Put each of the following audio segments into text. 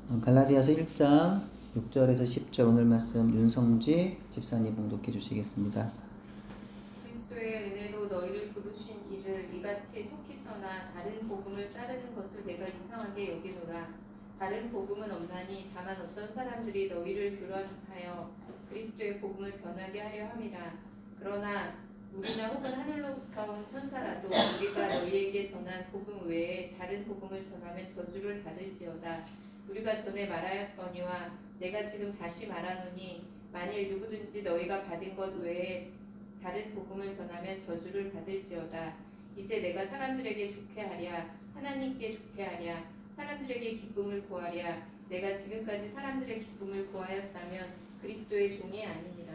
갈라디아서 1장 6절에서 10절 오늘 말씀 윤성지 집사님 봉독해 주시겠습니다. 그리스도의 은혜로 너희를 부르신 이를 이같이 속히 떠나 다른 복음을 따르는 것을 내가 이상하게 여기노라. 다른 복음은 없나니 다만 어떤 사람들이 너희를 교란하여 그리스도의 복음을 변하게 하려 함이라. 그러나 우리나 혹은 하늘로부터 온 천사라도 우리가 너희에게 전한 복음 외에 다른 복음을 전하면 저주를 받을지어다. 우리가 전에 말하였거니와 내가 지금 다시 말하노니 만일 누구든지 너희가 받은 것 외에 다른 복음을 전하면 저주를 받을지어다. 이제 내가 사람들에게 좋게 하랴 하나님께 좋게 하랴 사람들에게 기쁨을 구하랴. 내가 지금까지 사람들의 기쁨을 구하였다면 그리스도의 종이 아니니라.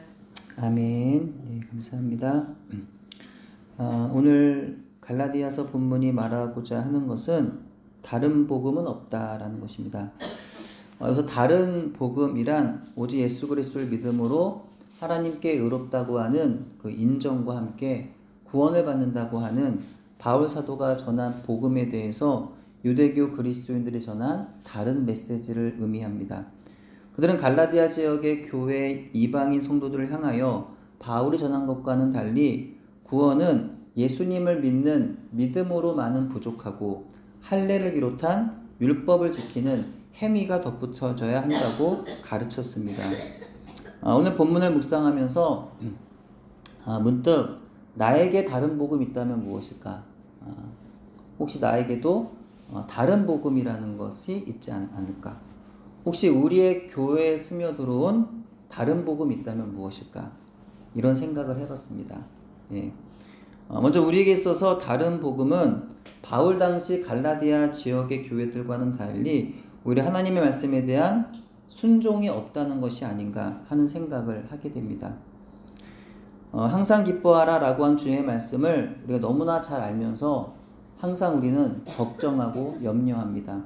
아멘. 네, 감사합니다. 오늘 갈라디아서 본문이 말하고자 하는 것은 다른 복음은 없다라는 것입니다. 여기서 다른 복음이란 오직 예수 그리스도를 믿음으로 하나님께 의롭다고 하는 그 인정과 함께 구원을 받는다고 하는 바울 사도가 전한 복음에 대해서 유대교 그리스도인들이 전한 다른 메시지를 의미합니다. 그들은 갈라디아 지역의 교회 이방인 성도들을 향하여 바울이 전한 것과는 달리 구원은 예수님을 믿는 믿음으로만은 부족하고 할례를 비롯한 율법을 지키는 행위가 덧붙여져야 한다고 가르쳤습니다. 오늘 본문을 묵상하면서 문득 나에게 다른 복음이 있다면 무엇일까? 혹시 나에게도 다른 복음이라는 것이 있지 않을까? 혹시 우리의 교회에 스며들어온 다른 복음이 있다면 무엇일까? 이런 생각을 해봤습니다. 예. 먼저 우리에게 있어서 다른 복음은 바울 당시 갈라디아 지역의 교회들과는 달리 오히려 하나님의 말씀에 대한 순종이 없다는 것이 아닌가 하는 생각을 하게 됩니다. 항상 기뻐하라 라고 한 주의 말씀을 우리가 너무나 잘 알면서 항상 우리는 걱정하고 염려합니다.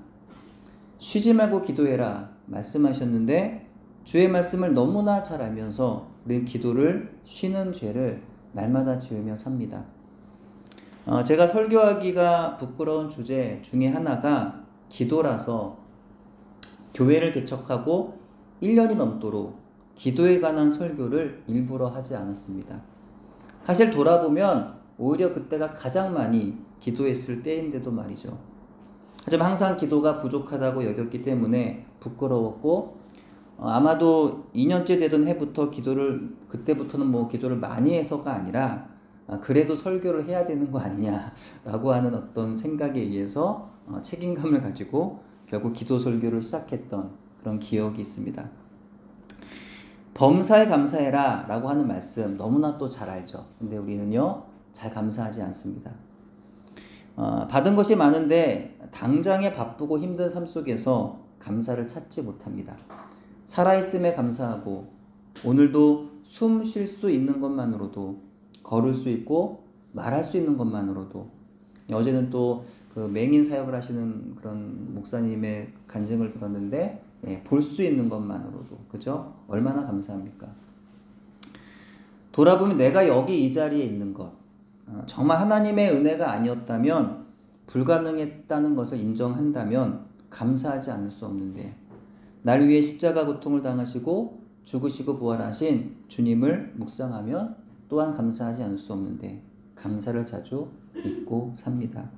쉬지 말고 기도해라 말씀하셨는데 주의 말씀을 너무나 잘 알면서 우리는 기도를 쉬는 죄를 날마다 지으며 삽니다. 제가 설교하기가 부끄러운 주제 중에 하나가 기도라서 교회를 개척하고 1년이 넘도록 기도에 관한 설교를 일부러 하지 않았습니다. 사실 돌아보면 오히려 그때가 가장 많이 기도했을 때인데도 말이죠. 하지만 항상 기도가 부족하다고 여겼기 때문에 부끄러웠고 아마도 2년째 되던 해부터 그때부터는 기도를 많이 해서가 아니라 그래도 설교를 해야 되는 거 아니냐라고 하는 어떤 생각에 의해서 책임감을 가지고 결국 기도 설교를 시작했던 그런 기억이 있습니다. 범사에 감사해라 라고 하는 말씀 너무나 또 잘 알죠. 근데 우리는요 잘 감사하지 않습니다. 받은 것이 많은데 당장에 바쁘고 힘든 삶 속에서 감사를 찾지 못합니다. 살아있음에 감사하고 오늘도 숨 쉴 수 있는 것만으로도 걸을 수 있고 말할 수 있는 것만으로도 어제는 또 그 맹인 사역을 하시는 그런 목사님의 간증을 들었는데 볼 수 있는 것만으로도 그죠? 얼마나 감사합니까? 돌아보면 내가 여기 이 자리에 있는 것 정말 하나님의 은혜가 아니었다면 불가능했다는 것을 인정한다면 감사하지 않을 수 없는데 날 위해 십자가 고통을 당하시고 죽으시고 부활하신 주님을 묵상하면 또한 감사하지 않을 수 없는데 감사를 자주 잊고 삽니다.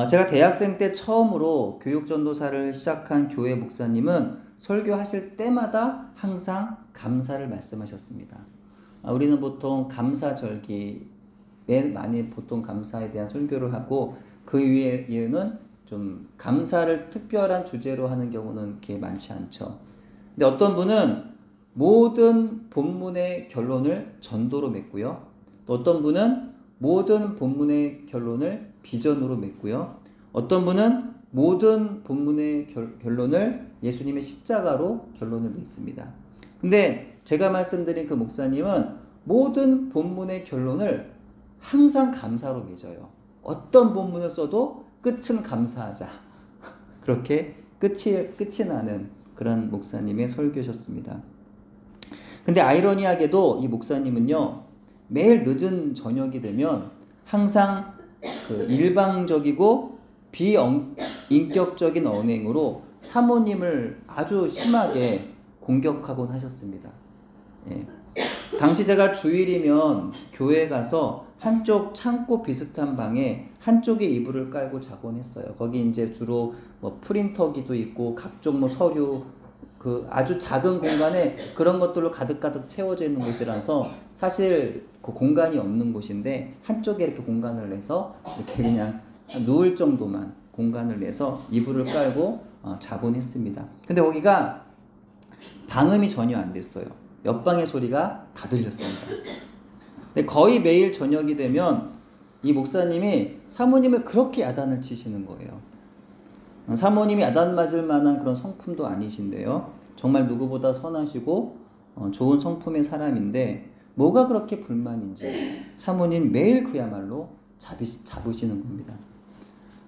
제가 대학생 때 처음으로 교육전도사를 시작한 교회 목사님은 설교하실 때마다 항상 감사를 말씀하셨습니다. 우리는 보통 감사절기에 많이 보통 감사에 대한 설교를 하고 그 이유는 좀 감사를 특별한 주제로 하는 경우는 그렇게 많지 않죠. 근데 어떤 분은 모든 본문의 결론을 전도로 맺고요. 또 어떤 분은 모든 본문의 결론을 비전으로 맺고요. 어떤 분은 모든 본문의 결론을 예수님의 십자가로 결론을 맺습니다. 근데 제가 말씀드린 그 목사님은 모든 본문의 결론을 항상 감사로 맺어요. 어떤 본문을 써도 끝은 감사하자. 그렇게 끝이 나는 그런 목사님의 설교셨습니다. 근데 아이러니하게도 이 목사님은요, 매일 늦은 저녁이 되면 항상 그 일방적이고 인격적인 언행으로 사모님을 아주 심하게 공격하곤 하셨습니다. 예. 당시 제가 주일이면 교회 가서 한쪽 창고 비슷한 방에 한쪽에 이불을 깔고 자곤 했어요. 거기 이제 주로 뭐 프린터기도 있고 각종 뭐 서류, 그 아주 작은 공간에 그런 것들로 가득가득 채워져 있는 곳이라서 사실 그 공간이 없는 곳인데 한쪽에 이렇게 공간을 내서 이렇게 그냥 누울 정도만 공간을 내서 이불을 깔고 자곤 했습니다. 근데 거기가 방음이 전혀 안 됐어요. 옆방의 소리가 다 들렸습니다. 근데 거의 매일 저녁이 되면 이 목사님이 사모님을 그렇게 야단을 치시는 거예요. 사모님이 야단 맞을 만한 그런 성품도 아니신데요. 정말 누구보다 선하시고 좋은 성품의 사람인데 뭐가 그렇게 불만인지 사모님 매일 그야말로 잡으시는 겁니다.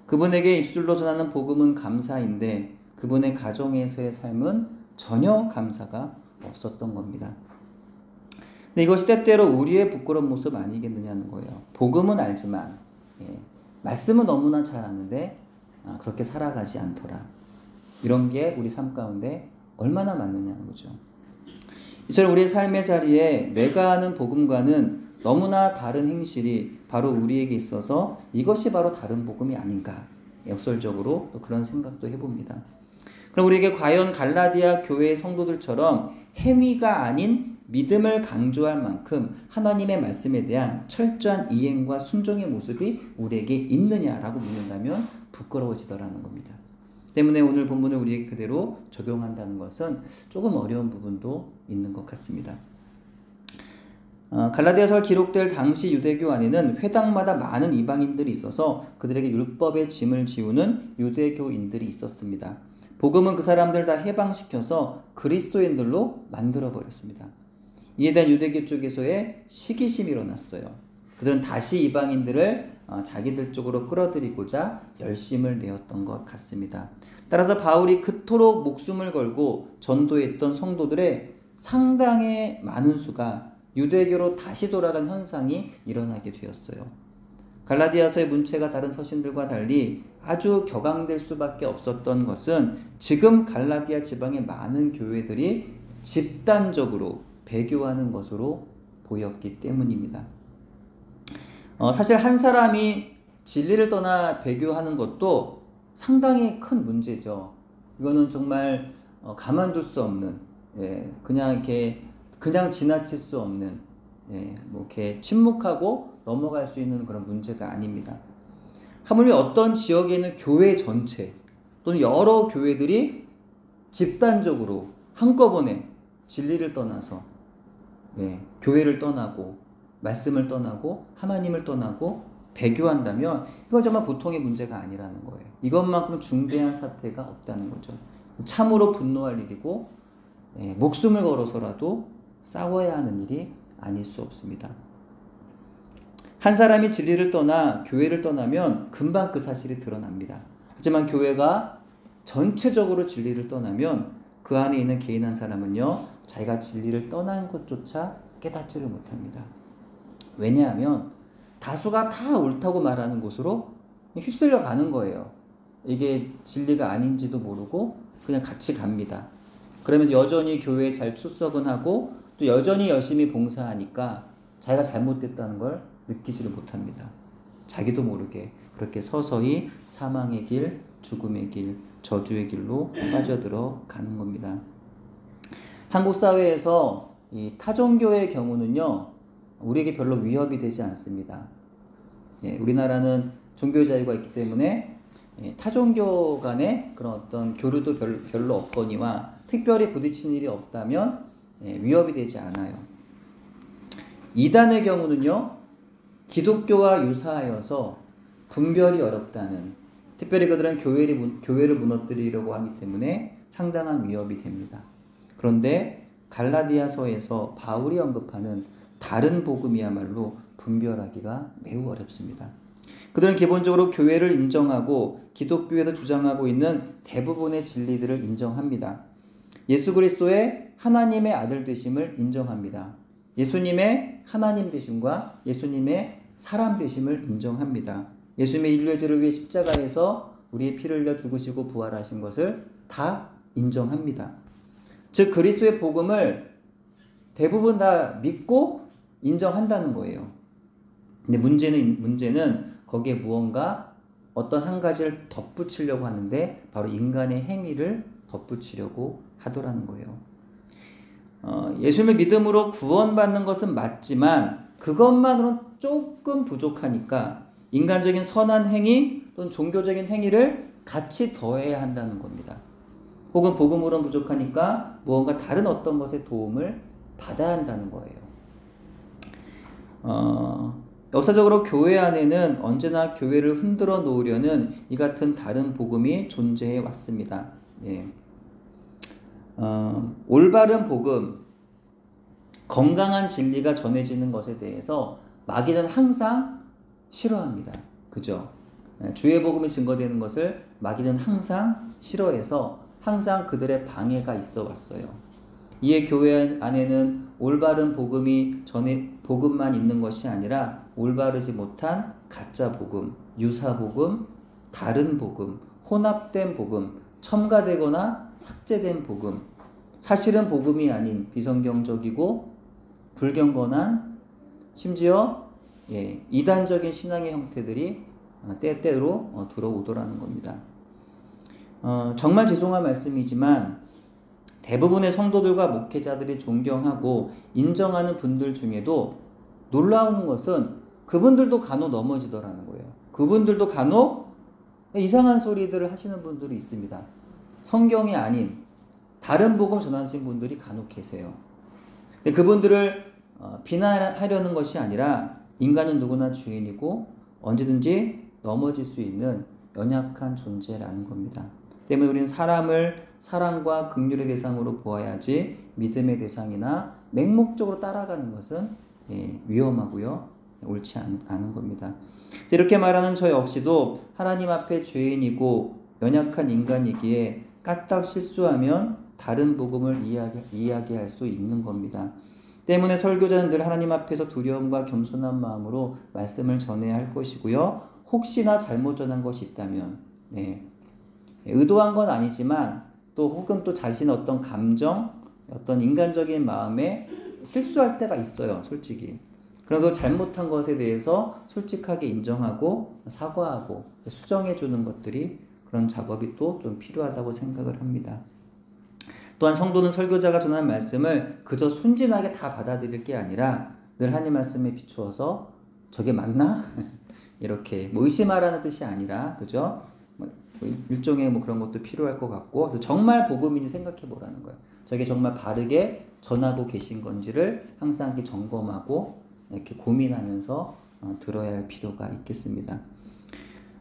그분에게 입술로 전하는 복음은 감사인데 그분의 가정에서의 삶은 전혀 감사가 없었던 겁니다. 근데 이것이 때때로 우리의 부끄러운 모습 아니겠느냐는 거예요. 복음은 알지만 말씀은 너무나 잘 아는데 그렇게 살아가지 않더라. 이런 게 우리 삶 가운데 얼마나 많느냐는 거죠. 이처럼 우리의 삶의 자리에 내가 아는 복음과는 너무나 다른 행실이 바로 우리에게 있어서 이것이 바로 다른 복음이 아닌가. 역설적으로 또 그런 생각도 해봅니다. 그럼 우리에게 과연 갈라디아 교회의 성도들처럼 행위가 아닌 믿음을 강조할 만큼 하나님의 말씀에 대한 철저한 이행과 순종의 모습이 우리에게 있느냐라고 묻는다면 부끄러워지더라는 겁니다. 때문에 오늘 본문을 우리에게 그대로 적용한다는 것은 조금 어려운 부분도 있는 것 같습니다. 갈라디아서가 기록될 당시 유대교 안에는 회당마다 많은 이방인들이 있어서 그들에게 율법의 짐을 지우는 유대교인들이 있었습니다. 복음은 그 사람들 다 해방시켜서 그리스도인들로 만들어버렸습니다. 이에 대한 유대교 쪽에서의 시기심이 일어났어요. 그들은 다시 이방인들을 자기들 쪽으로 끌어들이고자 열심을 내었던 것 같습니다. 따라서 바울이 그토록 목숨을 걸고 전도했던 성도들의 상당히 많은 수가 유대교로 다시 돌아간 현상이 일어나게 되었어요. 갈라디아서의 문체가 다른 서신들과 달리 아주 격앙될 수밖에 없었던 것은 지금 갈라디아 지방의 많은 교회들이 집단적으로 배교하는 것으로 보였기 때문입니다. 사실 한 사람이 진리를 떠나 배교하는 것도 상당히 큰 문제죠. 이거는 정말 가만둘 수 없는, 그냥 지나칠 수 없는, 뭐 이렇게 침묵하고 넘어갈 수 있는 그런 문제가 아닙니다. 하물며 어떤 지역에 있는 교회 전체 또는 여러 교회들이 집단적으로 한꺼번에 진리를 떠나서 교회를 떠나고 말씀을 떠나고 하나님을 떠나고 배교한다면 이건 정말 보통의 문제가 아니라는 거예요. 이것만큼 중대한 사태가 없다는 거죠. 참으로 분노할 일이고 목숨을 걸어서라도 싸워야 하는 일이 아닐 수 없습니다. 한 사람이 진리를 떠나 교회를 떠나면 금방 그 사실이 드러납니다. 하지만 교회가 전체적으로 진리를 떠나면 그 안에 있는 개인 한 사람은요, 자기가 진리를 떠난 것조차 깨닫지를 못합니다. 왜냐하면 다수가 다 옳다고 말하는 곳으로 휩쓸려 가는 거예요. 이게 진리가 아닌지도 모르고 그냥 같이 갑니다. 그러면 여전히 교회에 잘 출석은 하고 또 여전히 열심히 봉사하니까 자기가 잘못됐다는 걸 느끼지를 못합니다. 자기도 모르게 그렇게 서서히 사망의 길, 죽음의 길, 저주의 길로 빠져들어 가는 겁니다. 한국 사회에서 이 타종교의 경우는요, 우리에게 별로 위협이 되지 않습니다. 우리나라는 종교 자유가 있기 때문에 타종교 간의 그런 어떤 교류도 별로 없거니와 특별히 부딪히는 일이 없다면 위협이 되지 않아요. 이단의 경우는요, 기독교와 유사하여서 분별이 어렵다는, 특별히 그들은 교회를 무너뜨리려고 하기 때문에 상당한 위협이 됩니다. 그런데 갈라디아서에서 바울이 언급하는 다른 복음이야말로 분별하기가 매우 어렵습니다. 그들은 기본적으로 교회를 인정하고 기독교에서 주장하고 있는 대부분의 진리들을 인정합니다. 예수 그리스도의 하나님의 아들 되심을 인정합니다. 예수님의 하나님 되심과 예수님의 사람 되심을 인정합니다. 예수님의 인류의 죄를 위해 십자가에서 우리의 피를 흘려 죽으시고 부활하신 것을 다 인정합니다. 즉 그리스도의 복음을 대부분 다 믿고 인정한다는 거예요. 근데 문제는 거기에 무언가 어떤 한 가지를 덧붙이려고 하는데 바로 인간의 행위를 덧붙이려고 하더라는 거예요. 예수님을 믿음으로 구원받는 것은 맞지만 그것만으로는 조금 부족하니까 인간적인 선한 행위 또는 종교적인 행위를 같이 더해야 한다는 겁니다. 혹은 복음으로는 부족하니까 무언가 다른 어떤 것의 도움을 받아야 한다는 거예요. 역사적으로 교회 안에는 언제나 교회를 흔들어 놓으려는 이 같은 다른 복음이 존재해 왔습니다. 예. 올바른 복음, 건강한 진리가 전해지는 것에 대해서 마귀는 항상 싫어합니다. 그죠? 주의 복음이 증거되는 것을 마귀는 항상 싫어해서 항상 그들의 방해가 있어 왔어요. 이에 교회 안에는 올바른 복음만 있는 것이 아니라 올바르지 못한 가짜 복음, 유사 복음, 다른 복음, 혼합된 복음, 첨가되거나 삭제된 복음, 사실은 복음이 아닌 비성경적이고 불경건한 심지어 이단적인 신앙의 형태들이 때때로 들어오더라는 겁니다. 정말 죄송한 말씀이지만 대부분의 성도들과 목회자들이 존경하고 인정하는 분들 중에도 놀라운 것은 그분들도 간혹 넘어지더라는 거예요. 그분들도 간혹 이상한 소리들을 하시는 분들이 있습니다. 성경이 아닌 다른 복음 전하시는 분들이 간혹 계세요. 근데 그분들을 비난하려는 것이 아니라 인간은 누구나 주인이고 언제든지 넘어질 수 있는 연약한 존재라는 겁니다. 때문에 우리는 사람을 사랑과 긍휼의 대상으로 보아야지 믿음의 대상이나 맹목적으로 따라가는 것은 위험하고요. 옳지 않은 겁니다. 이렇게 말하는 저 역시도 하나님 앞에 죄인이고 연약한 인간이기에 까딱 실수하면 다른 복음을 이야기할 수 있는 겁니다. 때문에 설교자는 늘 하나님 앞에서 두려움과 겸손한 마음으로 말씀을 전해야 할 것이고요. 혹시나 잘못 전한 것이 있다면 의도한 건 아니지만 또 혹은 또 자신의 어떤 감정, 어떤 인간적인 마음에 실수할 때가 있어요. 솔직히. 그래도 잘못한 것에 대해서 솔직하게 인정하고 사과하고 수정해 주는 것들이 그런 작업이 또 좀 필요하다고 생각을 합니다. 또한 성도는 설교자가 전하는 말씀을 그저 순진하게 다 받아들일 게 아니라 늘 하나님 말씀에 비추어서 저게 맞나? 이렇게 의심하라는 뜻이 아니라 그죠? 일종의 그런 것도 필요할 것 같고 그래서 정말 복음인지 생각해 보라는 거예요. 저게 정말 바르게 전하고 계신 건지를 항상 이렇게 점검하고 이렇게 고민하면서 들어야 할 필요가 있겠습니다.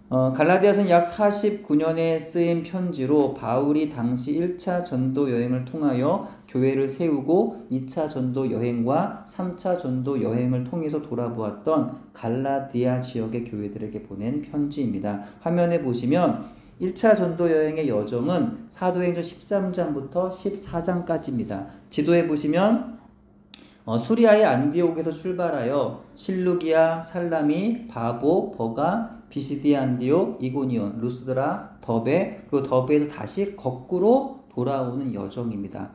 갈라디아서는 약 49년에 쓰인 편지로 바울이 당시 1차 전도 여행을 통하여 교회를 세우고 2차 전도 여행과 3차 전도 여행을 통해서 돌아보았던 갈라디아 지역의 교회들에게 보낸 편지입니다. 화면에 보시면 1차 전도 여행의 여정은 사도행전 13장부터 14장까지입니다. 지도에 보시면 수리아의 안디옥에서 출발하여 실루기아, 살라미, 바보, 버가, 비시디아 안디옥, 이고니온, 루스드라, 더베, 그리고 더베에서 다시 거꾸로 돌아오는 여정입니다.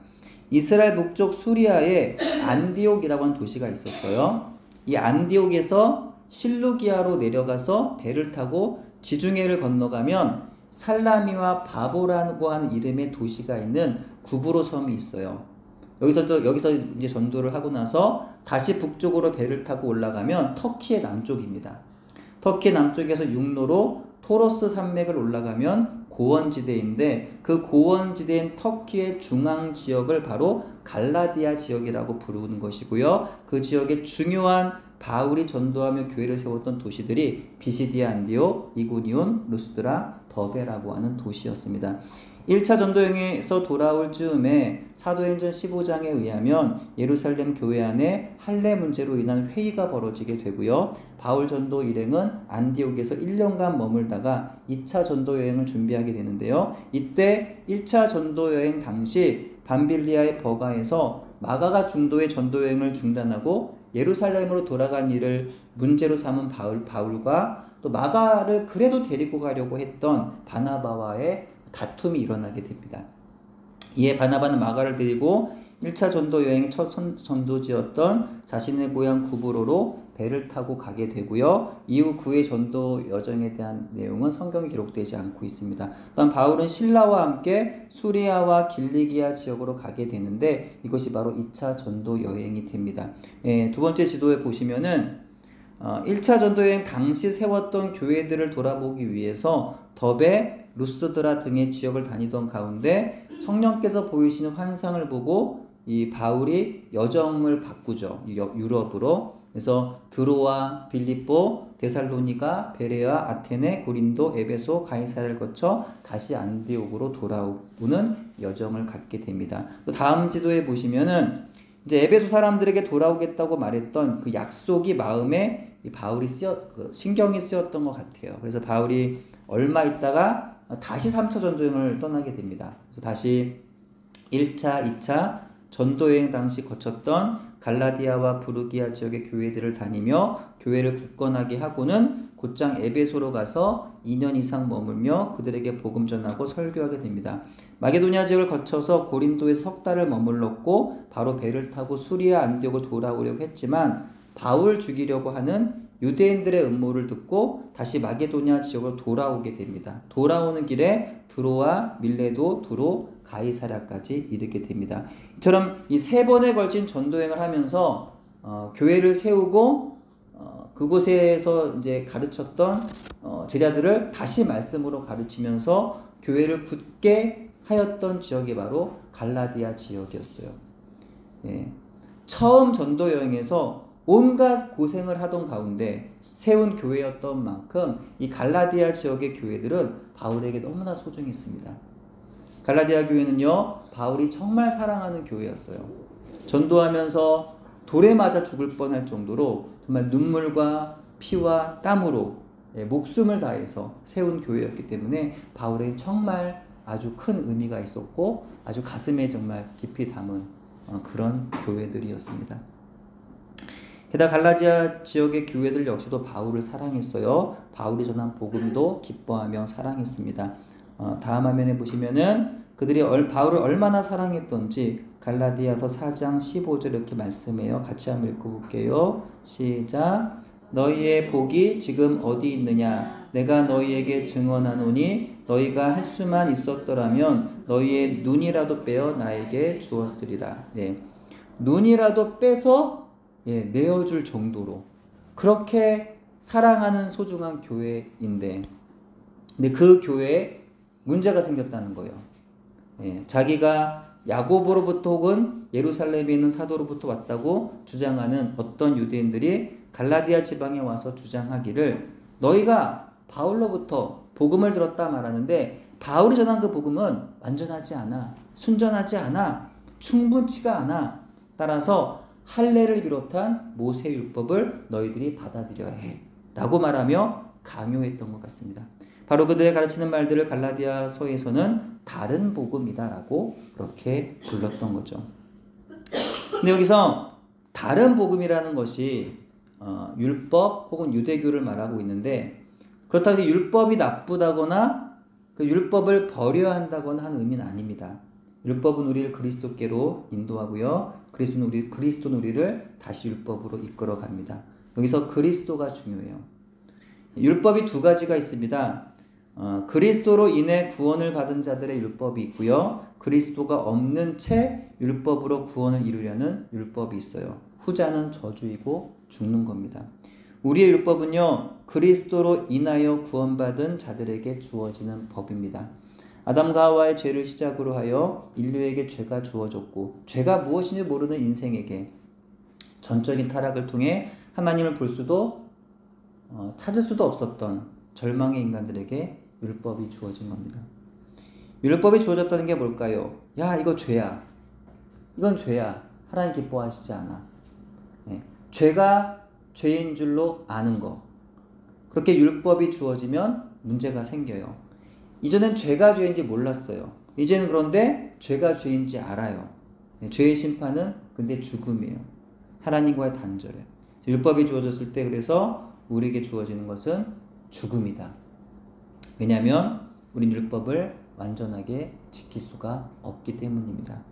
이스라엘 북쪽 수리아에 안디옥이라고 하는 도시가 있었어요. 이 안디옥에서 실루기아로 내려가서 배를 타고 지중해를 건너가면 살라미와 바보라고 하는 이름의 도시가 있는 구브로 섬이 있어요. 여기서 이제 전도를 하고 나서 다시 북쪽으로 배를 타고 올라가면 터키의 남쪽입니다. 터키 남쪽에서 육로로 토로스 산맥을 올라가면 고원지대인데 그 고원지대인 터키의 중앙 지역을 바로 갈라디아 지역이라고 부르는 것이고요. 그 지역의 중요한 바울이 전도하며 교회를 세웠던 도시들이 비시디아 안디옥, 이고니온, 루스드라, 더베라고 하는 도시였습니다. 1차 전도여행에서 돌아올 즈음에 사도행전 15장에 의하면 예루살렘 교회 안에 할례 문제로 인한 회의가 벌어지게 되고요. 바울 전도 일행은 안디옥에서 1년간 머물다가 2차 전도여행을 준비하게 되는데요. 이때 1차 전도여행 당시 밤빌리아의 버가에서 마가가 중도의 전도여행을 중단하고 예루살렘으로 돌아간 일을 문제로 삼은 바울과 또 마가를 그래도 데리고 가려고 했던 바나바와의 다툼이 일어나게 됩니다. 이에 바나바는 마가를 데리고 1차 전도 여행의 첫 전도지였던 자신의 고향 구브로로 배를 타고 가게 되고요. 이후 그의 전도 여정에 대한 내용은 성경에 기록되지 않고 있습니다. 또한 바울은 신라와 함께 수리아와 길리기아 지역으로 가게 되는데 이것이 바로 2차 전도 여행이 됩니다. 두 번째 지도에 보시면은 1차 전도 여행 당시 세웠던 교회들을 돌아보기 위해서 더베, 루스드라 등의 지역을 다니던 가운데 성령께서 보이시는 환상을 보고 이 바울이 여정을 바꾸죠. 유럽으로. 그래서 드로아, 빌립보, 데살로니가, 베레아, 아테네, 고린도, 에베소, 가이사를 거쳐 다시 안디옥으로 돌아오는 여정을 갖게 됩니다. 또 다음 지도에 보시면은 이제 에베소 사람들에게 돌아오겠다고 말했던 그 약속이 마음에 이 바울이 신경이 쓰였던 것 같아요. 그래서 바울이 얼마 있다가 다시 3차 전도여행을 떠나게 됩니다. 그래서 다시 1차, 2차 전도여행 당시 거쳤던 갈라디아와 부르기아 지역의 교회들을 다니며 교회를 굳건하게 하고는 곧장 에베소로 가서 2년 이상 머물며 그들에게 복음 전하고 설교하게 됩니다. 마게도니아 지역을 거쳐서 고린도에서 석 달을 머물렀고 바로 배를 타고 수리아 안디옥을 돌아오려고 했지만 바울 죽이려고 하는 유대인들의 음모를 듣고 다시 마게도니아 지역으로 돌아오게 됩니다. 돌아오는 길에 드로아, 밀레도, 두로, 가이사랴까지 이르게 됩니다. 이처럼 이 3번에 걸친 전도행을 하면서 교회를 세우고 그곳에서 이제 가르쳤던 제자들을 다시 말씀으로 가르치면서 교회를 굳게 하였던 지역이 바로 갈라디아 지역이었어요. 처음 전도 여행에서 온갖 고생을 하던 가운데 세운 교회였던 만큼 이 갈라디아 지역의 교회들은 바울에게 너무나 소중했습니다. 갈라디아 교회는요, 바울이 정말 사랑하는 교회였어요. 전도하면서 돌에 맞아 죽을 뻔할 정도로 정말 눈물과 피와 땀으로 목숨을 다해서 세운 교회였기 때문에 바울에게 정말 아주 큰 의미가 있었고 아주 가슴에 정말 깊이 담은 그런 교회들이었습니다. 게다가 갈라디아 지역의 교회들 역시도 바울을 사랑했어요. 바울이 전한 복음도 기뻐하며 사랑했습니다. 다음 화면에 보시면은 그들이 바울을 얼마나 사랑했던지 갈라디아서 4장 15절 이렇게 말씀해요. 같이 한번 읽어볼게요. 시작. 너희의 복이 지금 어디 있느냐? 내가 너희에게 증언하노니 너희가 할 수만 있었더라면 너희의 눈이라도 빼어 나에게 주었으리라. 눈이라도 빼서 내어줄 정도로 그렇게 사랑하는 소중한 교회인데 근데 그 교회에 문제가 생겼다는 거예요. 자기가 야고보로부터 혹은 예루살렘에 있는 사도로부터 왔다고 주장하는 어떤 유대인들이 갈라디아 지방에 와서 주장하기를 너희가 바울로부터 복음을 들었다 말하는데 바울이 전한 그 복음은 완전하지 않아, 순전하지 않아, 충분치가 않아. 따라서 할례를 비롯한 모세율법을 너희들이 받아들여야 해 라고 말하며 강요했던 것 같습니다. 바로 그들의 가르치는 말들을 갈라디아서에서는 다른 복음이다 라고 그렇게 불렀던 거죠. 근데 여기서 다른 복음이라는 것이 율법 혹은 유대교를 말하고 있는데 그렇다고 해서 율법이 나쁘다거나 그 율법을 버려야 한다거나 하는 의미는 아닙니다. 율법은 우리를 그리스도께로 인도하고요. 그리스도는 우리를 다시 율법으로 이끌어 갑니다. 여기서 그리스도가 중요해요. 율법이 두 가지가 있습니다. 그리스도로 인해 구원을 받은 자들의 율법이 있고요. 그리스도가 없는 채 율법으로 구원을 이루려는 율법이 있어요. 후자는 저주이고 죽는 겁니다. 우리의 율법은요, 그리스도로 인하여 구원받은 자들에게 주어지는 법입니다. 아담과 하와의 죄를 시작으로 하여 인류에게 죄가 주어졌고 죄가 무엇인지 모르는 인생에게 전적인 타락을 통해 하나님을 볼 수도 찾을 수도 없었던 절망의 인간들에게 율법이 주어진 겁니다. 율법이 주어졌다는 게 뭘까요? 야, 이거 죄야. 이건 죄야. 하나님 기뻐하시지 않아. 죄가 죄인 줄로 아는 거. 그렇게 율법이 주어지면 문제가 생겨요. 이전엔 죄가 죄인지 몰랐어요. 이제는 그런데 죄가 죄인지 알아요. 죄의 심판은 근데 죽음이에요. 하나님과의 단절이에요. 율법이 주어졌을 때 그래서 우리에게 주어지는 것은 죽음이다. 왜냐하면 우린 율법을 완전하게 지킬 수가 없기 때문입니다.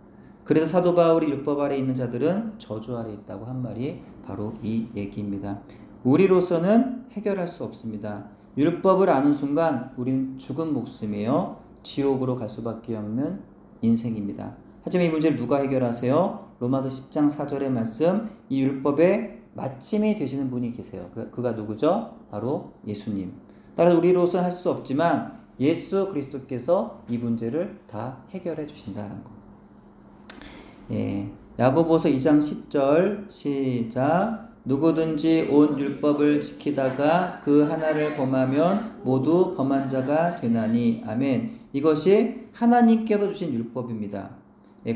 그래서 사도 바울이 율법 아래 있는 자들은 저주 아래 있다고 한 말이 바로 이 얘기입니다. 우리로서는 해결할 수 없습니다. 율법을 아는 순간 우린 죽은 목숨이에요. 지옥으로 갈 수밖에 없는 인생입니다. 하지만 이 문제를 누가 해결하세요? 로마서 10장 4절의 말씀, 이 율법의 마침이 되시는 분이 계세요. 그가 누구죠? 바로 예수님. 따라서 우리로서는 할 수 없지만 예수 그리스도께서 이 문제를 다 해결해 주신다는 거. 야고보서 2장 10절 시작. 누구든지 온 율법을 지키다가 그 하나를 범하면 모두 범한 자가 되나니. 아멘. 이것이 하나님께서 주신 율법입니다.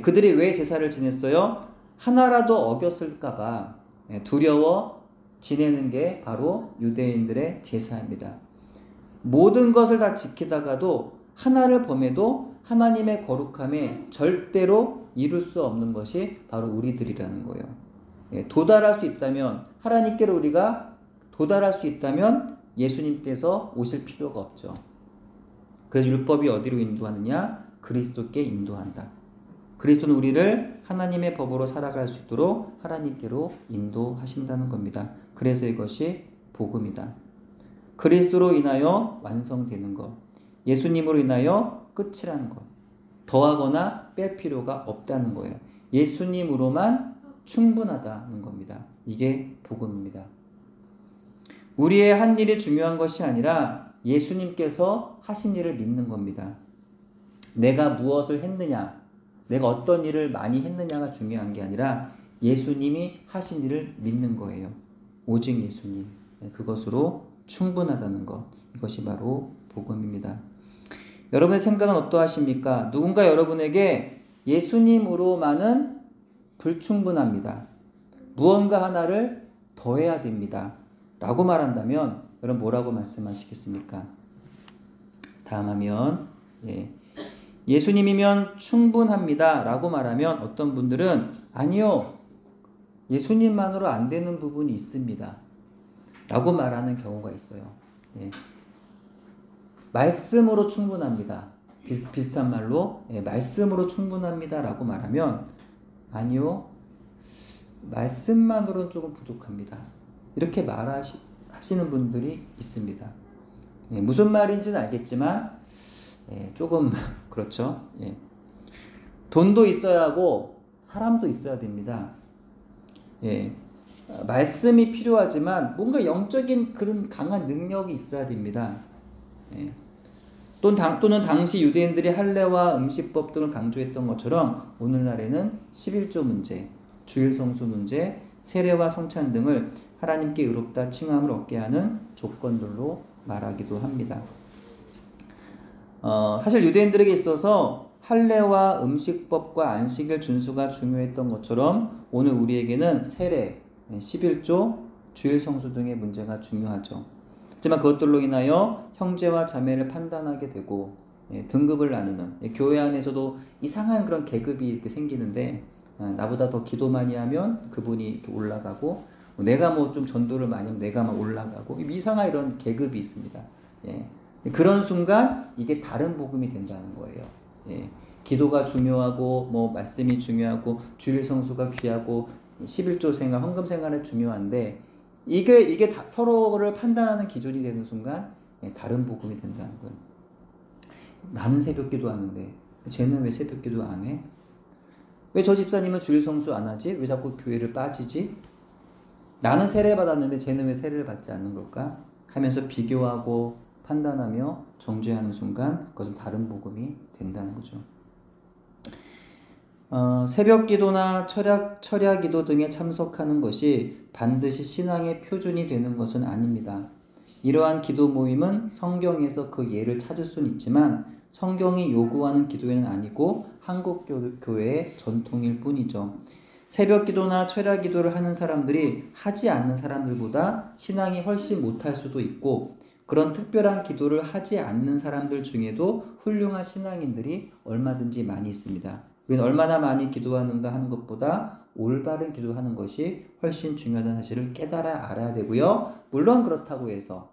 그들이 왜 제사를 지냈어요? 하나라도 어겼을까봐 두려워 지내는 게 바로 유대인들의 제사입니다. 모든 것을 다 지키다가도 하나를 범해도 하나님의 거룩함에 절대로 이룰 수 없는 것이 바로 우리들이라는 거예요. 도달할 수 있다면, 하나님께로 우리가 도달할 수 있다면 예수님께서 오실 필요가 없죠. 그래서 율법이 어디로 인도하느냐? 그리스도께 인도한다. 그리스도는 우리를 하나님의 법으로 살아갈 수 있도록 하나님께로 인도하신다는 겁니다. 그래서 이것이 복음이다. 그리스도로 인하여 완성되는 것, 예수님으로 인하여 끝이라는 것, 더하거나 뺄 필요가 없다는 거예요. 예수님으로만 충분하다는 겁니다. 이게 복음입니다. 우리의 한 일이 중요한 것이 아니라 예수님께서 하신 일을 믿는 겁니다. 내가 무엇을 했느냐, 내가 어떤 일을 많이 했느냐가 중요한 게 아니라 예수님이 하신 일을 믿는 거예요. 오직 예수님, 그것으로 충분하다는 것, 이것이 바로 복음입니다. 여러분의 생각은 어떠하십니까? 누군가 여러분에게 예수님으로만은 불충분합니다. 무언가 하나를 더해야 됩니다. 라고 말한다면 여러분 뭐라고 말씀하시겠습니까? 다음 화면. 예수님이면 충분합니다. 라고 말하면 어떤 분들은 아니요, 예수님만으로 안 되는 부분이 있습니다. 라고 말하는 경우가 있어요. 말씀으로 충분합니다. 비슷한 말로 말씀으로 충분합니다. 라고 말하면 아니요, 말씀만으로는 조금 부족합니다. 이렇게 말하시는 분들이 있습니다. 무슨 말인지는 알겠지만 조금 그렇죠. 돈도 있어야 하고 사람도 있어야 됩니다. 말씀이 필요하지만 뭔가 영적인 그런 강한 능력이 있어야 됩니다. 또는 당시 유대인들이 할례와 음식법 등을 강조했던 것처럼 오늘날에는 11조 문제, 주일성수 문제, 세례와 성찬 등을 하나님께 의롭다 칭함을 얻게 하는 조건들로 말하기도 합니다. 사실 유대인들에게 있어서 할례와 음식법과 안식일 준수가 중요했던 것처럼 오늘 우리에게는 세례, 11조, 주일성수 등의 문제가 중요하죠. 하지만 그것들로 인하여 형제와 자매를 판단하게 되고 등급을 나누는, 교회 안에서도 이상한 그런 계급이 이렇게 생기는데 나보다 더 기도 많이 하면 그분이 이렇게 올라가고 내가 뭐 좀 전도를 많이 하면 내가 막 올라가고 이상한 이런 계급이 있습니다. 그런 순간 이게 다른 복음이 된다는 거예요. 기도가 중요하고 뭐 말씀이 중요하고 주일 성수가 귀하고 11조 생활, 헌금 생활이 중요한데 이게 다 서로를 판단하는 기준이 되는 순간 다른 복음이 된다는 거예요. 나는 새벽 기도하는데 쟤는 왜 새벽 기도 안 해? 왜 저 집사님은 주일 성수 안 하지? 왜 자꾸 교회를 빠지지? 나는 세례 받았는데 쟤는 왜 세례를 받지 않는 걸까? 하면서 비교하고 판단하며 정죄하는 순간 그것은 다른 복음이 된다는 거죠. 새벽 기도나 철야 기도 등에 참석하는 것이 반드시 신앙의 표준이 되는 것은 아닙니다. 이러한 기도 모임은 성경에서 그 예를 찾을 수는 있지만 성경이 요구하는 기도회는 아니고 한국 교회의 전통일 뿐이죠. 새벽 기도나 철야 기도를 하는 사람들이 하지 않는 사람들보다 신앙이 훨씬 못할 수도 있고 그런 특별한 기도를 하지 않는 사람들 중에도 훌륭한 신앙인들이 얼마든지 많이 있습니다. 우리는 얼마나 많이 기도하는가 하는 것보다 올바른 기도하는 것이 훨씬 중요하다는 사실을 깨달아 알아야 되고요. 물론 그렇다고 해서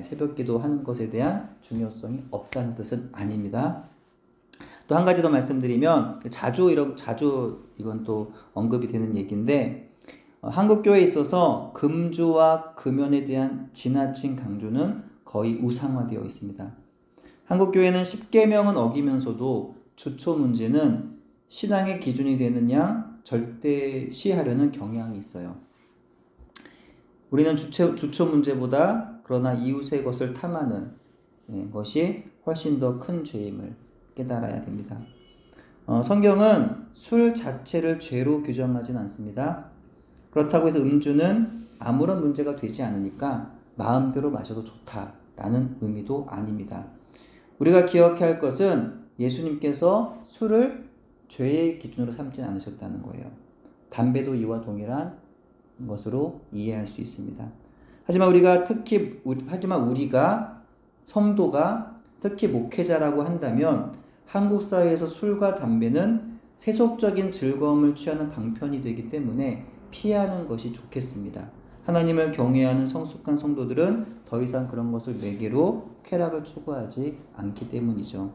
새벽 기도하는 것에 대한 중요성이 없다는 뜻은 아닙니다. 또 한 가지 더 말씀드리면 자주 이건 또 언급이 되는 얘기인데 한국 교회에 있어서 금주와 금연에 대한 지나친 강조는 거의 우상화되어 있습니다. 한국 교회는 십계명은 어기면서도 주초 문제는 신앙의 기준이 되는 양 절대시하려는 경향이 있어요. 우리는 주초 문제보다 그러나 이웃의 것을 탐하는 것이 훨씬 더 큰 죄임을 깨달아야 됩니다. 성경은 술 자체를 죄로 규정하진 않습니다. 그렇다고 해서 음주는 아무런 문제가 되지 않으니까 마음대로 마셔도 좋다라는 의미도 아닙니다. 우리가 기억해야 할 것은 예수님께서 술을 죄의 기준으로 삼지 않으셨다는 거예요. 담배도 이와 동일한 것으로 이해할 수 있습니다. 하지만 우리가 성도가 특히 목회자라고 한다면 한국 사회에서 술과 담배는 세속적인 즐거움을 취하는 방편이 되기 때문에 피하는 것이 좋겠습니다. 하나님을 경외하는 성숙한 성도들은 더 이상 그런 것을 매개로 쾌락을 추구하지 않기 때문이죠.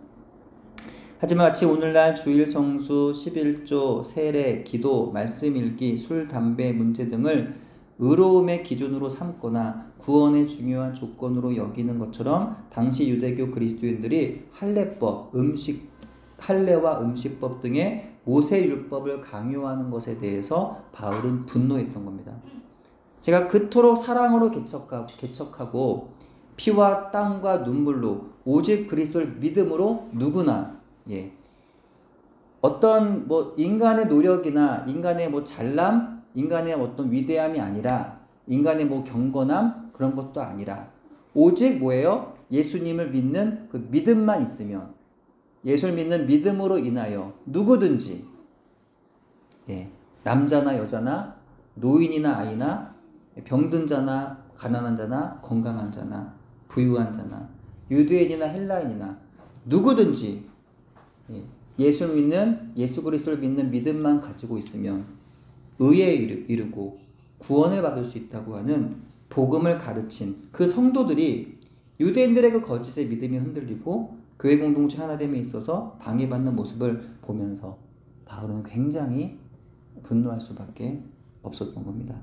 하지만 마치 오늘날 주일 성수, 11조, 세례, 기도, 말씀 읽기, 술, 담배 문제 등을 의로움의 기준으로 삼거나 구원의 중요한 조건으로 여기는 것처럼 당시 유대교 그리스도인들이 할례와 음식법 등의 모세율법을 강요하는 것에 대해서 바울은 분노했던 겁니다. 제가 그토록 사랑으로 개척하고 피와 땀과 눈물로 오직 그리스도를 믿음으로 누구나 어떤 인간의 노력이나 인간의 잘남, 인간의 어떤 위대함이 아니라 인간의 경건함 그런 것도 아니라 오직 뭐예요? 예수님을 믿는 그 믿음만 있으면 예수를 믿는 믿음으로 인하여 누구든지 남자나 여자나 노인이나 아이나 병든 자나 가난한 자나 건강한 자나 부유한 자나 유대인이나 헬라인이나 누구든지 예수 그리스도를 믿는 믿음만 가지고 있으면 의에 이르고 구원을 받을 수 있다고 하는 복음을 가르친 그 성도들이 유대인들의 그 거짓의 믿음이 흔들리고 교회 공동체 하나됨에 있어서 방해받는 모습을 보면서 바울은 굉장히 분노할 수밖에 없었던 겁니다.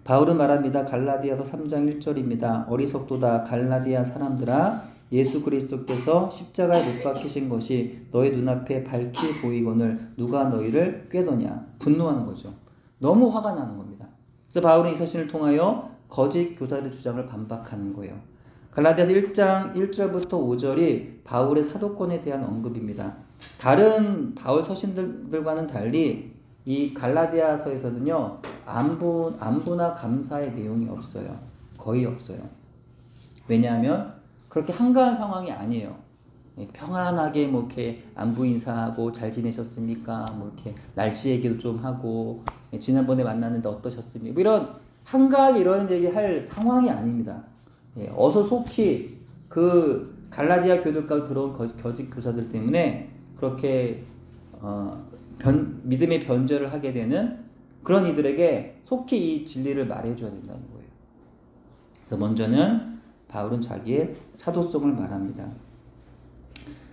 바울은 말합니다. 갈라디아서 3장 1절입니다. 어리석도다 갈라디아 사람들아 예수 그리스도께서 십자가에 못 박히신 것이 너희 눈앞에 밝히 보이거늘 누가 너희를 꾀더냐. 분노하는 거죠. 너무 화가 나는 겁니다. 그래서 바울은 이 서신을 통하여 거짓 교사들의 주장을 반박하는 거예요. 갈라디아서 1장 1절부터 5절이 바울의 사도권에 대한 언급입니다. 다른 바울 서신들과는 달리 이 갈라디아서에서는요 안부나 감사의 내용이 없어요. 거의 없어요. 왜냐하면 그렇게 한가한 상황이 아니에요. 평안하게 이렇게 안부 인사하고 잘 지내셨습니까? 이렇게 날씨 얘기도 좀 하고 지난번에 만났는데 어떠셨습니까? 이런 한가하게 이런 얘기할 상황이 아닙니다. 어서 속히 그 갈라디아 교들 가운데 들어온 거짓 교사들 때문에 그렇게 믿음의 변절을 하게 되는 그런 이들에게 속히 이 진리를 말해줘야 된다는 거예요. 그래서 먼저는 바울은 자기의 사도성을 말합니다.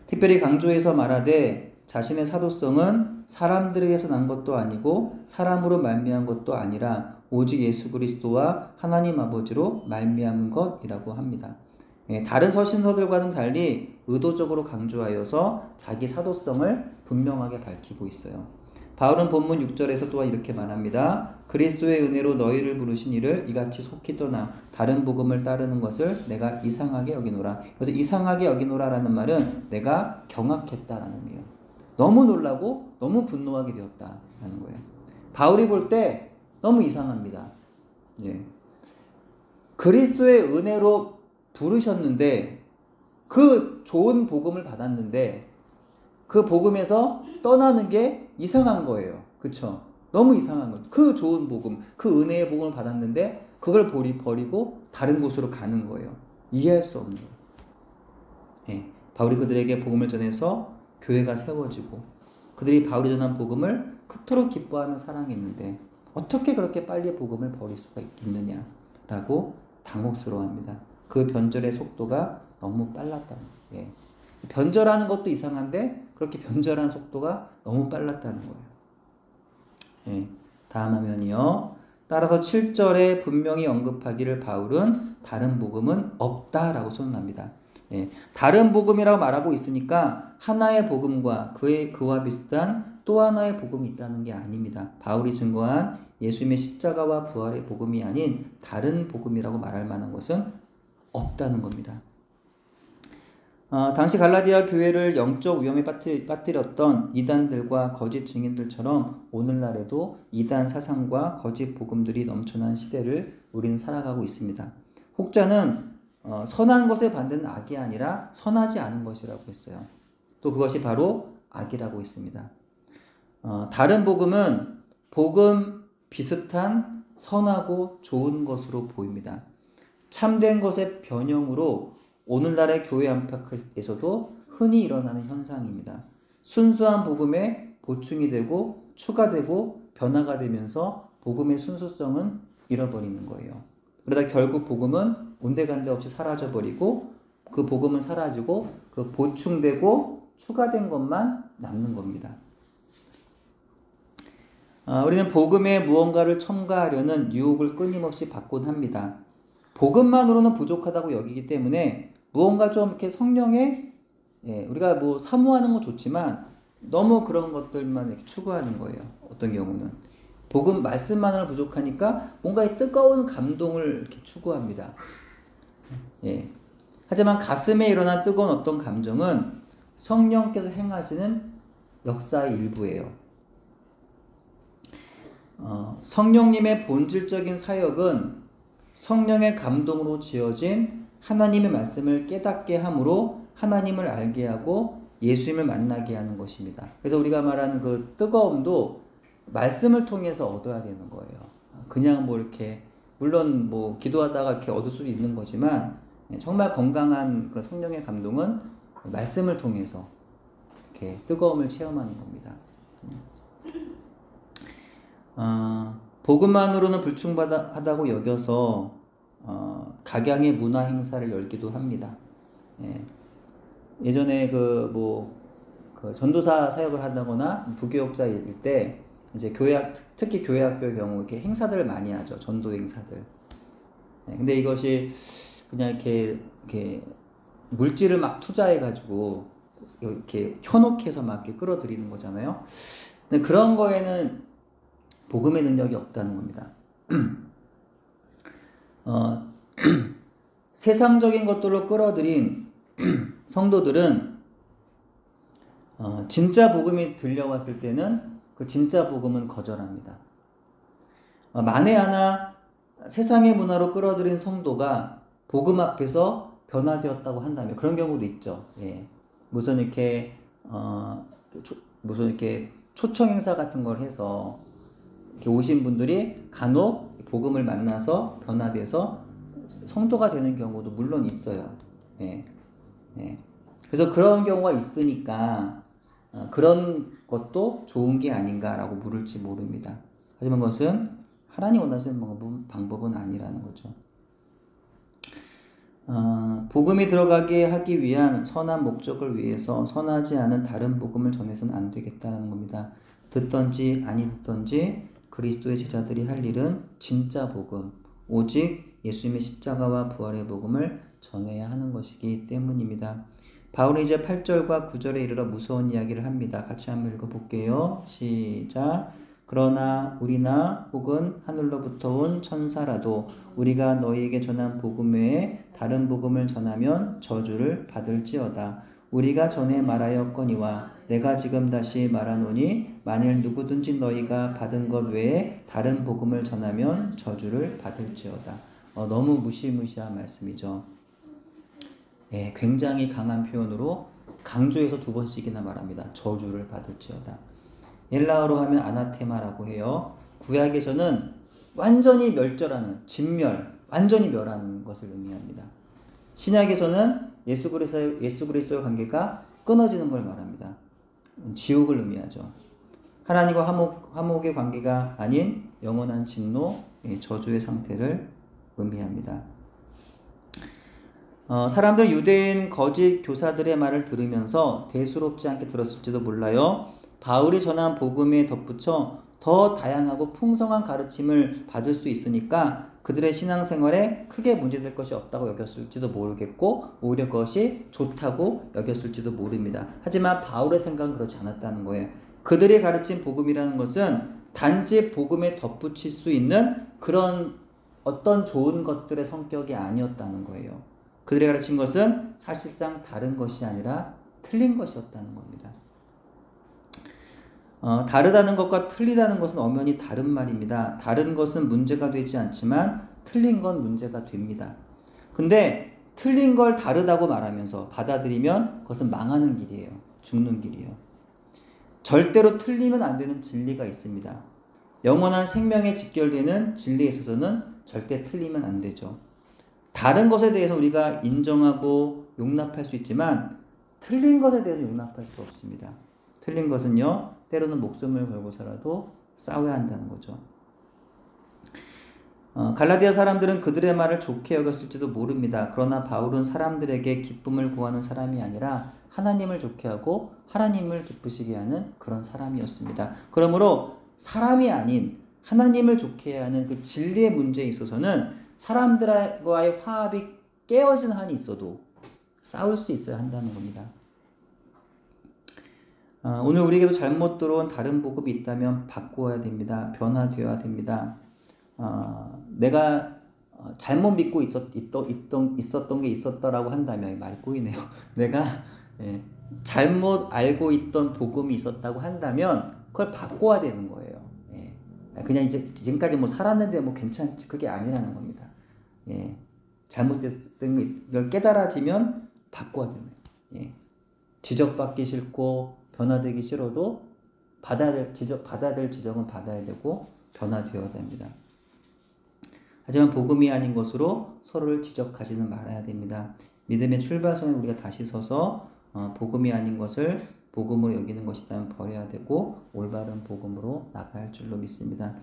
특별히 강조해서 말하되 자신의 사도성은 사람들에게서 난 것도 아니고 사람으로 말미암은 것도 아니라 오직 예수 그리스도와 하나님 아버지로 말미암은 것이라고 합니다. 다른 서신서들과는 달리 의도적으로 강조하여서 자기 사도성을 분명하게 밝히고 있어요. 바울은 본문 6절에서 또한 이렇게 말합니다. 그리스도의 은혜로 너희를 부르신 이를 이같이 속히 떠나 다른 복음을 따르는 것을 내가 이상하게 여기노라. 그래서 이상하게 여기노라라는 말은 내가 경악했다라는 의미예요. 너무 놀라고 너무 분노하게 되었다라는 거예요. 바울이 볼 때 너무 이상합니다. 그리스도의 은혜로 부르셨는데 그 좋은 복음을 받았는데 그 복음에서 떠나는 게 이상한 거예요. 그쵸? 너무 이상한 거죠. 그 좋은 복음, 그 은혜의 복음을 받았는데 그걸 버리고 다른 곳으로 가는 거예요. 이해할 수 없는 거예요. 바울이 그들에게 복음을 전해서 교회가 세워지고 그들이 바울이 전한 복음을 그토록 기뻐하며 사랑했는데 어떻게 그렇게 빨리 복음을 버릴 수가 있느냐라고 당혹스러워합니다. 그 변절의 속도가 너무 빨랐다. 예. 변절하는 것도 이상한데 그렇게 변절하는 속도가 너무 빨랐다는 거예요. 예. 다음 화면이요. 따라서 7절에 분명히 언급하기를 바울은 다른 복음은 없다라고 선언합니다. 예. 다른 복음이라고 말하고 있으니까 하나의 복음과 그와 비슷한 또 하나의 복음이 있다는 게 아닙니다. 바울이 증거한 예수님의 십자가와 부활의 복음이 아닌 다른 복음이라고 말할 만한 것은 없다는 겁니다. 당시 갈라디아 교회를 영적 위험에 빠뜨렸던 이단들과 거짓 증인들처럼 오늘날에도 이단 사상과 거짓 복음들이 넘쳐난 시대를 우리는 살아가고 있습니다. 혹자는 선한 것의 반대는 악이 아니라 선하지 않은 것이라고 했어요. 또 그것이 바로 악이라고 했습니다. 다른 복음은 복음 비슷한 선하고 좋은 것으로 보입니다. 참된 것의 변형으로 오늘날의 교회 안팎에서도 흔히 일어나는 현상입니다. 순수한 복음에 보충이 되고 추가되고 변화가 되면서 복음의 순수성은 잃어버리는 거예요. 그러다 결국 복음은 온데간데 없이 사라져버리고 그 복음은 사라지고 그 보충되고 추가된 것만 남는 겁니다. 우리는 복음에 무언가를 첨가하려는 유혹을 끊임없이 받곤 합니다. 복음만으로는 부족하다고 여기기 때문에 무언가 좀 이렇게 성령에 우리가 뭐 사모하는 거 좋지만 너무 그런 것들만 이렇게 추구하는 거예요. 어떤 경우는 복음 말씀만으로 부족하니까 뭔가 뜨거운 감동을 이렇게 추구합니다. 예. 하지만 가슴에 일어난 뜨거운 어떤 감정은 성령께서 행하시는 역사의 일부예요. 성령님의 본질적인 사역은 성령의 감동으로 지어진 하나님의 말씀을 깨닫게 함으로 하나님을 알게 하고 예수님을 만나게 하는 것입니다. 그래서 우리가 말하는 그 뜨거움도 말씀을 통해서 얻어야 되는 거예요. 그냥 뭐 이렇게 물론 뭐 기도하다가 이렇게 얻을 수도 있는 거지만 정말 건강한 그런 성령의 감동은 말씀을 통해서 이렇게 뜨거움을 체험하는 겁니다. 복음만으로는 불충하다고 여겨서 각양의 문화 행사를 열기도 합니다. 예전에 그 전도사 사역을 한다거나 부교역자일 때 이제 특히 교회학교의 경우 이렇게 행사들을 많이 하죠. 전도 행사들. 근데 이것이 그냥 이렇게 물질을 막 투자해가지고 이렇게 현혹해서 막 이렇게 끌어들이는 거잖아요. 근데 그런 거에는 복음의 능력이 없다는 겁니다. 세상적인 것들로 끌어들인 성도들은 진짜 복음이 들려왔을 때는 그 진짜 복음은 거절합니다. 만에 하나 세상의 문화로 끌어들인 성도가 복음 앞에서 변화되었다고 한다면 그런 경우도 있죠. 예. 무슨 이렇게 초청 행사 같은 걸 해서 이렇게 오신 분들이 간혹 복음을 만나서 변화돼서 성도가 되는 경우도 물론 있어요. 예. 예. 그래서 그런 경우가 있으니까 그런 것도 좋은 게 아닌가라고 물을지 모릅니다. 하지만 그것은 하나님 원하시는 방법은 아니라는 거죠. 복음이 들어가게 하기 위한 선한 목적을 위해서 선하지 않은 다른 복음을 전해서는 안 되겠다는 겁니다. 듣던지 아니 듣던지 그리스도의 제자들이 할 일은 진짜 복음, 오직 예수님의 십자가와 부활의 복음을 전해야 하는 것이기 때문입니다. 바울이 이제 8절과 9절에 이르러 무서운 이야기를 합니다. 같이 한번 읽어볼게요. 시작. 그러나 우리나 혹은 하늘로부터 온 천사라도 우리가 너희에게 전한 복음 외에 다른 복음을 전하면 저주를 받을지어다. 우리가 전에 말하였거니와 내가 지금 다시 말하노니 만일 누구든지 너희가 받은 것 외에 다른 복음을 전하면 저주를 받을지어다. 너무 무시무시한 말씀이죠. 예, 굉장히 강한 표현으로 강조해서 2번씩이나 말합니다. 저주를 받을지어다. 헬라어로 하면 아나테마라고 해요. 구약에서는 완전히 멸절하는, 진멸, 완전히 멸하는 것을 의미합니다. 신약에서는 예수 그리스도의 관계가 끊어지는 걸 말합니다. 지옥을 의미하죠. 하나님과 화목의 관계가 아닌 영원한 진노, 저주의 상태를 의미합니다. 사람들은 유대인 거짓 교사들의 말을 들으면서 대수롭지 않게 들었을지도 몰라요. 바울이 전한 복음에 덧붙여 더 다양하고 풍성한 가르침을 받을 수 있으니까 그들의 신앙생활에 크게 문제될 것이 없다고 여겼을지도 모르겠고 오히려 그것이 좋다고 여겼을지도 모릅니다. 하지만 바울의 생각은 그렇지 않았다는 거예요. 그들이 가르친 복음이라는 것은 단지 복음에 덧붙일 수 있는 그런 어떤 좋은 것들의 성격이 아니었다는 거예요. 그들이 가르친 것은 사실상 다른 것이 아니라 틀린 것이었다는 겁니다. 다르다는 것과 틀리다는 것은 엄연히 다른 말입니다. 다른 것은 문제가 되지 않지만 틀린 건 문제가 됩니다. 근데 틀린 걸 다르다고 말하면서 받아들이면 그것은 망하는 길이에요. 죽는 길이에요. 절대로 틀리면 안 되는 진리가 있습니다. 영원한 생명에 직결되는 진리에 있어서는 절대 틀리면 안 되죠. 다른 것에 대해서 우리가 인정하고 용납할 수 있지만 틀린 것에 대해서 용납할 수 없습니다. 틀린 것은요, 때로는 목숨을 걸고서라도 싸워야 한다는 거죠. 갈라디아 사람들은 그들의 말을 좋게 여겼을지도 모릅니다. 그러나 바울은 사람들에게 기쁨을 구하는 사람이 아니라 하나님을 좋게 하고 하나님을 기쁘시게 하는 그런 사람이었습니다. 그러므로 사람이 아닌 하나님을 좋게 하는 그 진리의 문제에 있어서는 사람들과의 화합이 깨어진 한이 있어도 싸울 수 있어야 한다는 겁니다. 오늘 우리에게도 잘못 들어온 다른 복음이 있다면 바꾸어야 됩니다. 변화되어야 됩니다. 내가 잘못 믿고 있었던 게 있었다라고 한다면, 말이 꼬이네요. 내가 잘못 알고 있던 복음이 있었다고 한다면 그걸 바꿔야 되는 거예요. 그냥 이제 지금까지 뭐 살았는데 뭐 괜찮지, 그게 아니라는 겁니다. 잘못됐던 걸 깨달아지면 바꿔야 되는 거예요. 지적받기 싫고 변화되기 싫어도 받아야 될 지적은 받아야 되고 변화되어야 됩니다. 하지만 복음이 아닌 것으로 서로를 지적하지는 말아야 됩니다. 믿음의 출발선에 우리가 다시 서서 복음이 아닌 것을 복음으로 여기는 것이라면 버려야 되고 올바른 복음으로 나갈 줄로 믿습니다.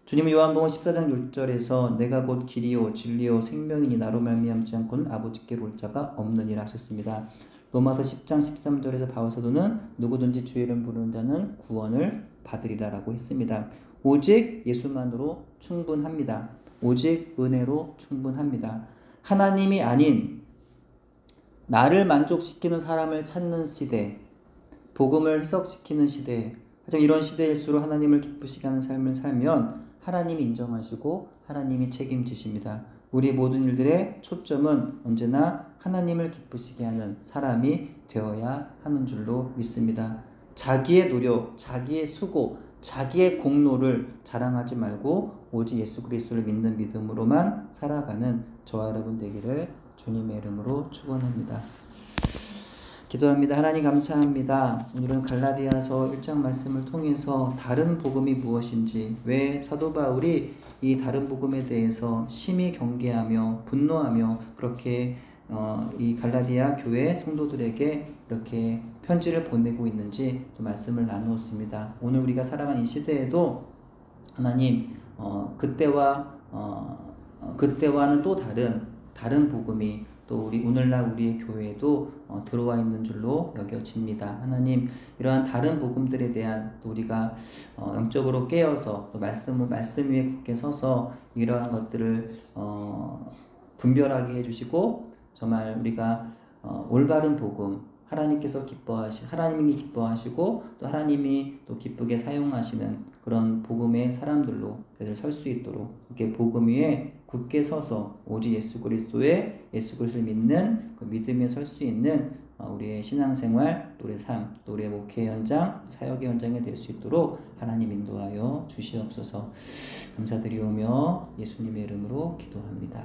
주님은 요한복음 14장 6절에서 내가 곧 길이요 진리요 생명이니 나로 말미암지 않고는 아버지께로 올 자가 없느니라 하셨습니다. 로마서 10장 13절에서 바울 사도는 누구든지 주의 이름 부르는 자는 구원을 받으리라 라고 했습니다. 오직 예수만으로 충분합니다. 오직 은혜로 충분합니다. 하나님이 아닌 나를 만족시키는 사람을 찾는 시대, 복음을 희석시키는 시대, 하지만 이런 시대일수록 하나님을 기쁘시게 하는 삶을 살면 하나님이 인정하시고 하나님이 책임지십니다. 우리 모든 일들의 초점은 언제나 하나님을 기쁘시게 하는 사람이 되어야 하는 줄로 믿습니다. 자기의 노력, 자기의 수고, 자기의 공로를 자랑하지 말고 오직 예수 그리스도를 믿는 믿음으로만 살아가는 저와 여러분 되기를 주님의 이름으로 축원합니다. 기도합니다. 하나님 감사합니다. 오늘은 갈라디아서 1장 말씀을 통해서 다른 복음이 무엇인지, 왜 사도 바울이 이 다른 복음에 대해서 심히 경계하며 분노하며 그렇게 이 갈라디아 교회 성도들에게 이렇게 편지를 보내고 있는지 또 말씀을 나누었습니다. 오늘 우리가 살아가는 이 시대에도 하나님 그때와는 또 다른 복음이 또 오늘날 우리의 교회에도 들어와 있는 줄로 여겨집니다. 하나님, 이러한 다른 복음들에 대한 또 우리가 영적으로 깨어서 또 말씀 위에 굳게 서서 이러한 것들을 분별하게 해주시고 정말 우리가 올바른 복음, 하나님이 기뻐하시고 또 하나님이 또 기쁘게 사용하시는 그런 복음의 사람들로 설 수 있도록 이렇게 복음 위에 굳게 서서 오직 예수 그리스도를 믿는 그 믿음에 설 수 있는 우리의 신앙생활, 또 우리의 삶, 또 우리의 목회 현장, 사역의 현장이 될 수 있도록 하나님 인도하여 주시옵소서. 감사드리오며 예수님의 이름으로 기도합니다.